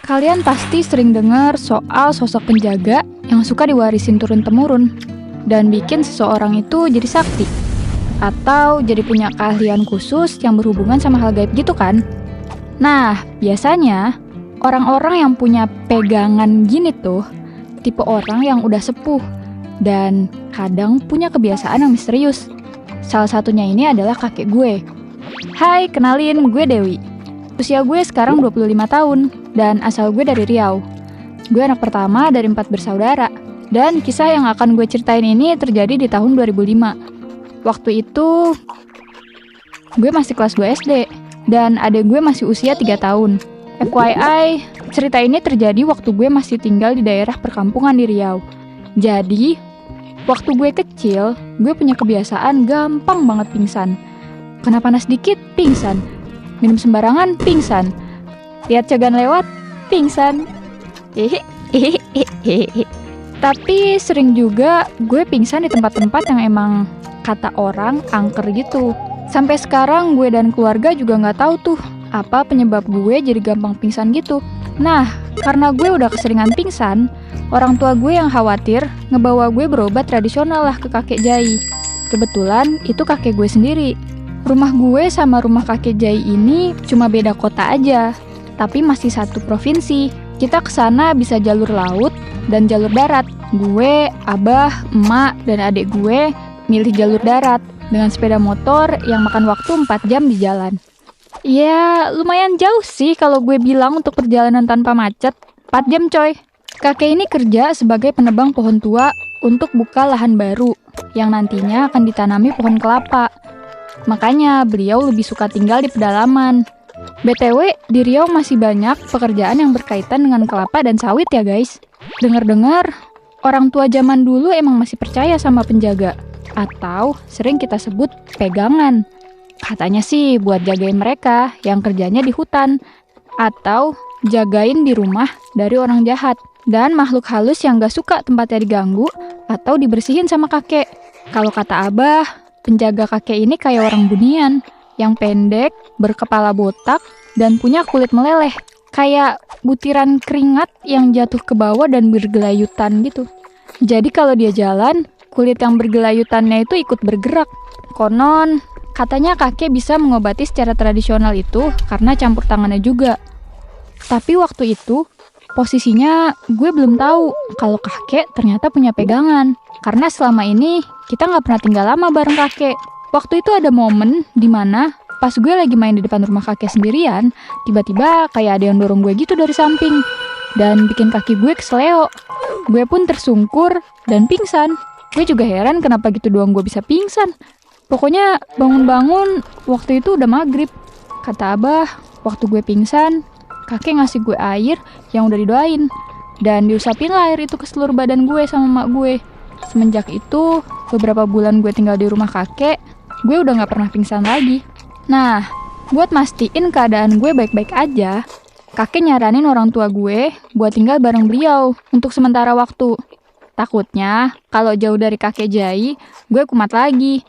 Kalian pasti sering dengar soal sosok penjaga yang suka diwarisin turun-temurun dan bikin seseorang itu jadi sakti atau jadi punya keahlian khusus yang berhubungan sama hal gaib gitu kan? Nah, biasanya orang-orang yang punya pegangan gini tuh tipe orang yang udah sepuh dan kadang punya kebiasaan yang misterius. Salah satunya ini adalah kakek gue. Hai, kenalin, gue Dewi. Usia gue sekarang 25 tahun dan asal gue dari Riau. Gue anak pertama dari 4 bersaudara. Dan kisah yang akan gue ceritain ini terjadi di tahun 2005. Waktu itu gue masih kelas 2 SD dan adik gue masih usia 3 tahun. FYI, cerita ini terjadi waktu gue masih tinggal di daerah perkampungan di Riau. Jadi, waktu gue kecil, gue punya kebiasaan gampang banget pingsan. Kena panas dikit, pingsan. Minum sembarangan, pingsan. Lihat cogan lewat, pingsan. Tapi sering juga gue pingsan di tempat-tempat yang emang kata orang angker gitu. Sampai sekarang gue dan keluarga juga nggak tahu tuh apa penyebab gue jadi gampang pingsan gitu. Nah, karena gue udah keseringan pingsan, orang tua gue yang khawatir ngebawa gue berobat tradisional lah ke kakek Jai. Kebetulan itu kakek gue sendiri. Rumah gue sama rumah kakek Jai ini cuma beda kota aja, tapi masih satu provinsi. Kita kesana bisa jalur laut dan jalur darat. Gue, abah, emak, dan adik gue milih jalur darat dengan sepeda motor yang makan waktu 4 jam di jalan. Ya, lumayan jauh sih kalau gue bilang untuk perjalanan tanpa macet. 4 jam coy. Kakek ini kerja sebagai penebang pohon tua untuk buka lahan baru yang nantinya akan ditanami pohon kelapa. Makanya beliau lebih suka tinggal di pedalaman. BTW, di Riau masih banyak pekerjaan yang berkaitan dengan kelapa dan sawit ya guys. Dengar-dengar, orang tua zaman dulu emang masih percaya sama penjaga. Atau sering kita sebut pegangan. Katanya sih buat jagain mereka yang kerjanya di hutan. Atau jagain di rumah dari orang jahat. Dan makhluk halus yang gak suka tempatnya diganggu atau dibersihin sama kakek. Kalau kata abah, penjaga kakek ini kayak orang bunian, yang pendek, berkepala botak, dan punya kulit meleleh. Kayak butiran keringat yang jatuh ke bawah dan bergelayutan gitu. Jadi kalau dia jalan, kulit yang bergelayutannya itu ikut bergerak. Konon, katanya kakek bisa mengobati secara tradisional itu karena campur tangannya juga. Tapi waktu itu, posisinya gue belum tahu kalau kakek ternyata punya pegangan. Karena selama ini kita nggak pernah tinggal lama bareng kakek. Waktu itu ada momen di mana pas gue lagi main di depan rumah kakek sendirian, tiba-tiba kayak ada yang dorong gue gitu dari samping dan bikin kaki gue keseleo. Gue pun tersungkur dan pingsan. Gue juga heran kenapa gitu doang gue bisa pingsan. Pokoknya bangun-bangun waktu itu udah maghrib. Kata abah, waktu gue pingsan, kakek ngasih gue air yang udah didoain dan diusapin lah air itu ke seluruh badan gue sama emak gue. Semenjak itu, beberapa bulan gue tinggal di rumah kakek, gue udah gak pernah pingsan lagi. Nah, buat mastiin keadaan gue baik-baik aja, kakek nyaranin orang tua gue buat tinggal bareng beliau untuk sementara waktu. Takutnya, kalau jauh dari kakek Jai, gue kumat lagi.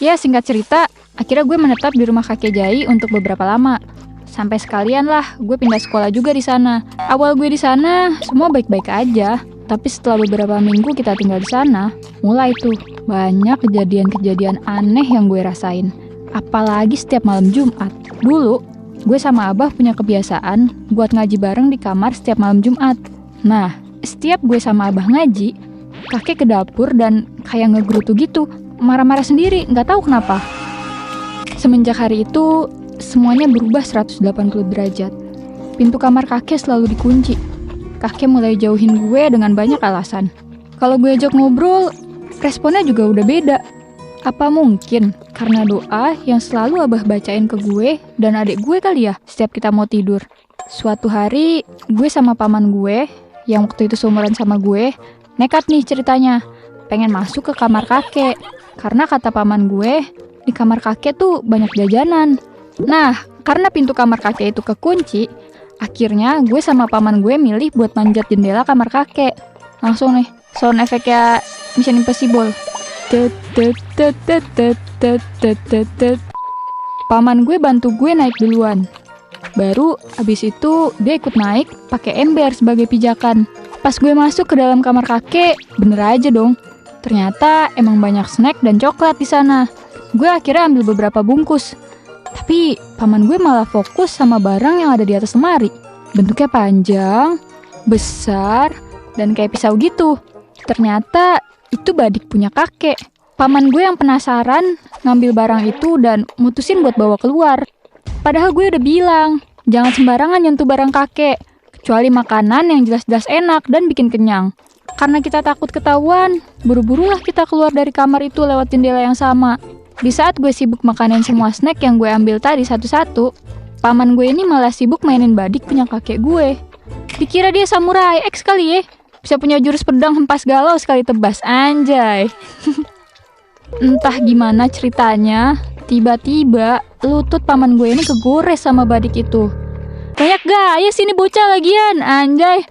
Ya, singkat cerita, akhirnya gue menetap di rumah kakek Jai untuk beberapa lama. Sampai sekalian lah, gue pindah sekolah juga di sana. Awal gue di sana, semua baik-baik aja. Tapi setelah beberapa minggu kita tinggal di sana, mulai tuh banyak kejadian-kejadian aneh yang gue rasain. Apalagi setiap malam Jumat. Dulu, gue sama abah punya kebiasaan buat ngaji bareng di kamar setiap malam Jumat. Nah, setiap gue sama abah ngaji, kakek ke dapur dan kayak ngegerutu gitu, marah-marah sendiri, nggak tahu kenapa. Semenjak hari itu, semuanya berubah 180 derajat. Pintu kamar kakek selalu dikunci. Kakek mulai jauhin gue dengan banyak alasan. Kalau gue ajak ngobrol, responnya juga udah beda. Apa mungkin karena doa yang selalu abah bacain ke gue dan adik gue kali ya setiap kita mau tidur. Suatu hari, gue sama paman gue, yang waktu itu seumuran sama gue, nekat nih ceritanya, pengen masuk ke kamar kakek. Karena kata paman gue, di kamar kakek tuh banyak jajanan. Nah, karena pintu kamar kakek itu kekunci, akhirnya gue sama paman gue milih buat manjat jendela kamar kakek. Langsung nih, sound efeknya Mission Impossible. Paman gue bantu gue naik duluan. Baru abis itu dia ikut naik pakai ember sebagai pijakan. Pas gue masuk ke dalam kamar kakek, bener aja dong. Ternyata emang banyak snack dan coklat di sana. Gue akhirnya ambil beberapa bungkus. Tapi paman gue malah fokus sama barang yang ada di atas lemari. Bentuknya panjang, besar, dan kayak pisau gitu. Ternyata itu badik punya kakek. Paman gue yang penasaran ngambil barang itu dan mutusin buat bawa keluar. Padahal gue udah bilang, jangan sembarangan nyentuh barang kakek, kecuali makanan yang jelas-jelas enak dan bikin kenyang. Karena kita takut ketahuan, buru-burulah kita keluar dari kamar itu lewat jendela yang sama. Di saat gue sibuk makanin semua snack yang gue ambil tadi satu-satu, paman gue ini malah sibuk mainin badik punya kakek gue. Dikira dia samurai X kali ya, bisa punya jurus pedang hempas galau sekali tebas, anjay. Entah gimana ceritanya, tiba-tiba lutut paman gue ini kegores sama badik itu. Banyak gaya sini bocah lagian, anjay.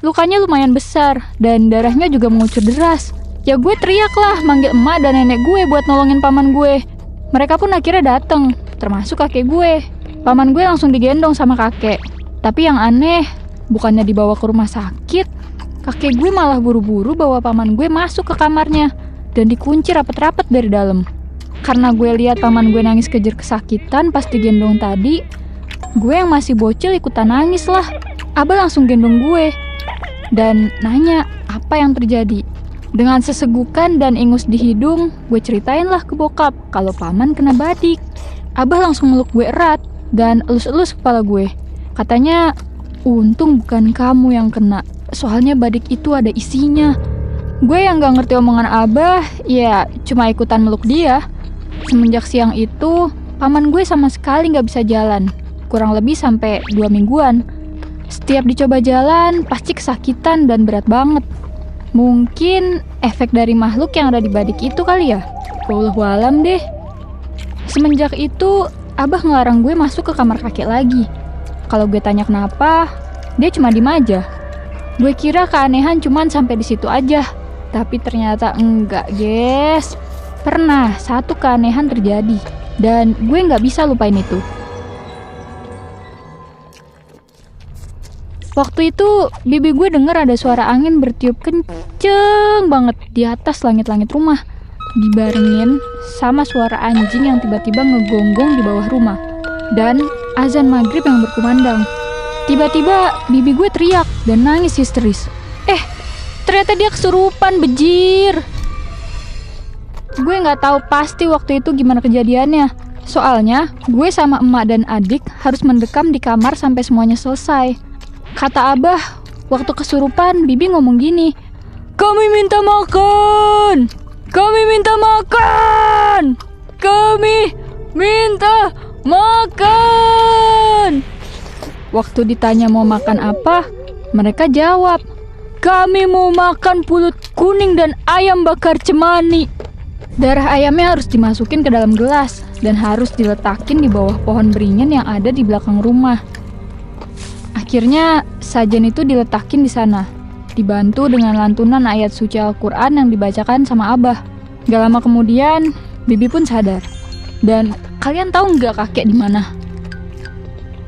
Lukanya lumayan besar dan darahnya juga mengucur deras. Ya gue teriak lah manggil emak dan nenek gue buat nolongin paman gue. Mereka pun akhirnya dateng, termasuk kakek gue. Paman gue langsung digendong sama kakek. Tapi yang aneh, bukannya dibawa ke rumah sakit, kakek gue malah buru-buru bawa paman gue masuk ke kamarnya dan dikunci rapat-rapat dari dalam. Karena gue lihat paman gue nangis kejer kesakitan pas digendong tadi, gue yang masih bocil ikutan nangis lah. Abah langsung gendong gue dan nanya apa yang terjadi. Dengan sesegukan dan ingus di hidung, gue ceritain lah ke bokap kalau paman kena badik. Abah langsung meluk gue erat dan elus-elus kepala gue. Katanya, untung bukan kamu yang kena, soalnya badik itu ada isinya. Gue yang gak ngerti omongan Abah, ya cuma ikutan meluk dia. Semenjak siang itu, paman gue sama sekali gak bisa jalan. Kurang lebih sampai 2 mingguan. Setiap dicoba jalan, pasti kesakitan dan berat banget. Mungkin efek dari makhluk yang ada di badik itu kali ya? Wallahualam deh. Semenjak itu, Abah ngelarang gue masuk ke kamar kakek lagi. Kalau gue tanya kenapa, dia cuma diem aja. Gue kira keanehan cuman sampai di situ aja. Tapi ternyata enggak, guys. Pernah satu keanehan terjadi. Dan gue nggak bisa lupain itu. Waktu itu, bibi gue denger ada suara angin bertiup kenceng banget di atas langit-langit rumah. Dibarengin sama suara anjing yang tiba-tiba ngegonggong di bawah rumah. Dan azan maghrib yang berkumandang. Tiba-tiba, bibi gue teriak dan nangis histeris. Ternyata dia kesurupan, bejir. Gue nggak tahu pasti waktu itu gimana kejadiannya. Soalnya, gue sama emak dan adik harus mendekam di kamar sampai semuanya selesai. Kata Abah, waktu kesurupan, bibi ngomong gini, "Kami minta makan! Kami minta makan! Kami minta makan!" Waktu ditanya mau makan apa, mereka jawab, "Kami mau makan pulut kuning dan ayam bakar cemani." Darah ayamnya harus dimasukin ke dalam gelas dan harus diletakin di bawah pohon beringin yang ada di belakang rumah. Akhirnya, sajen itu diletakin di sana, dibantu dengan lantunan ayat suci Al-Quran yang dibacakan sama Abah. Gak lama kemudian, bibi pun sadar. Dan kalian tahu nggak kakek di mana?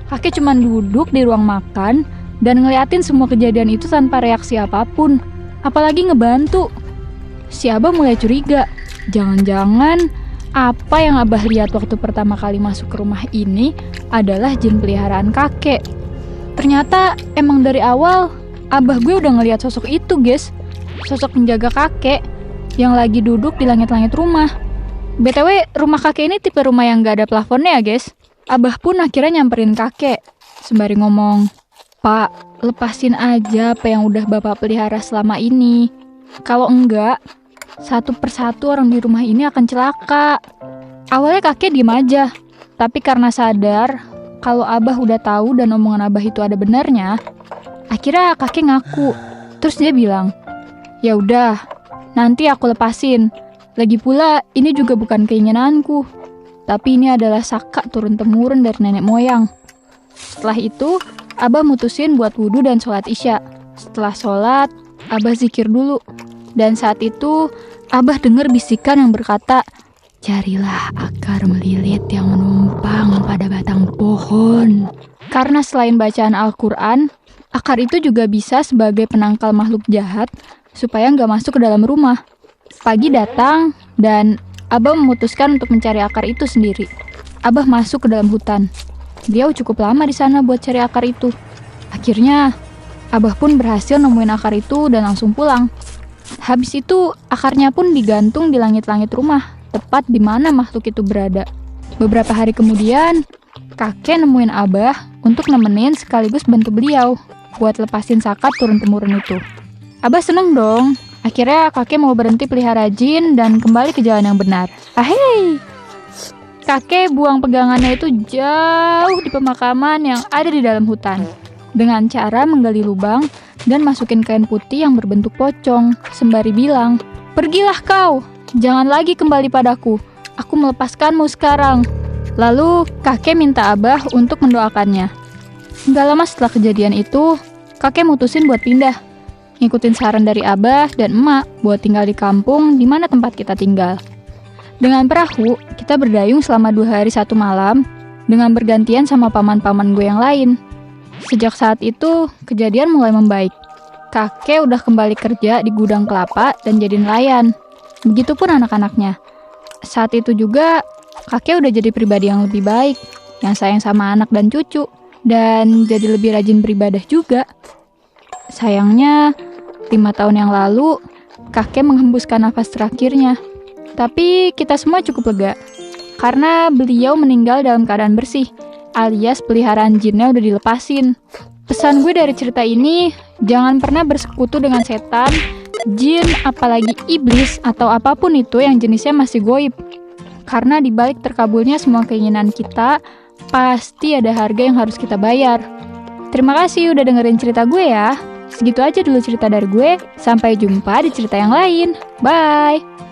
Kakek cuma duduk di ruang makan dan ngeliatin semua kejadian itu tanpa reaksi apapun, apalagi ngebantu. Si Abah mulai curiga, jangan-jangan apa yang Abah lihat waktu pertama kali masuk ke rumah ini adalah jin peliharaan kakek. Ternyata emang dari awal Abah gue udah ngeliat sosok itu, guys. Sosok penjaga kakek yang lagi duduk di langit-langit rumah. BTW, rumah kakek ini tipe rumah yang gak ada plafonnya ya, guys. Abah pun akhirnya nyamperin kakek sembari ngomong, "Pak, lepasin aja apa yang udah Bapak pelihara selama ini. Kalau enggak, satu persatu orang di rumah ini akan celaka." Awalnya kakek diem aja, tapi karena sadar kalau Abah udah tahu dan omongan Abah itu ada benarnya, akhirnya kakek ngaku. Terus dia bilang, "Ya udah, nanti aku lepasin. Lagi pula ini juga bukan keinginanku, tapi ini adalah saka turun-temurun dari nenek moyang." Setelah itu, Abah mutusin buat wudhu dan sholat isya. Setelah sholat, Abah zikir dulu. Dan saat itu, Abah dengar bisikan yang berkata, Carilah akar melilit yang menumpang pada batang pohon. Karena selain bacaan Al-Quran, akar itu juga bisa sebagai penangkal makhluk jahat supaya nggak masuk ke dalam rumah. Pagi datang dan Abah memutuskan untuk mencari akar itu sendiri. Abah masuk ke dalam hutan. Beliau cukup lama di sana buat cari akar itu. Akhirnya, Abah pun berhasil nemuin akar itu dan langsung pulang. Habis itu, akarnya pun digantung di langit-langit rumah, tepat di mana makhluk itu berada. Beberapa hari kemudian, kakek nemuin Abah untuk nemenin sekaligus bantu beliau buat lepasin sakat turun-temurun itu. Abah seneng dong. Akhirnya kakek mau berhenti pelihara jin dan kembali ke jalan yang benar. Ahey! Kakek buang pegangannya itu jauh di pemakaman yang ada di dalam hutan. Dengan cara menggali lubang dan masukin kain putih yang berbentuk pocong, sembari bilang, "Pergilah kau, jangan lagi kembali padaku. Aku melepaskanmu sekarang." Lalu kakek minta Abah untuk mendoakannya. Gak lama setelah kejadian itu, kakek mutusin buat pindah. Ngikutin saran dari Abah dan emak buat tinggal di kampung di mana tempat kita tinggal. Dengan perahu, kita berdayung selama 2 hari 1 malam dengan bergantian sama paman-paman gue yang lain. Sejak saat itu, kejadian mulai membaik. Kakek udah kembali kerja di gudang kelapa dan jadi nelayan. Begitupun anak-anaknya. Saat itu juga, kakek udah jadi pribadi yang lebih baik, yang sayang sama anak dan cucu, dan jadi lebih rajin beribadah juga. Sayangnya, 5 tahun yang lalu, kakek menghembuskan nafas terakhirnya. Tapi kita semua cukup lega, karena beliau meninggal dalam keadaan bersih, alias peliharaan jinnya udah dilepasin. Pesan gue dari cerita ini, jangan pernah bersekutu dengan setan, jin, apalagi iblis, atau apapun itu yang jenisnya masih goib. Karena dibalik terkabulnya semua keinginan kita, pasti ada harga yang harus kita bayar. Terima kasih udah dengerin cerita gue ya. Segitu aja dulu cerita dari gue, sampai jumpa di cerita yang lain. Bye!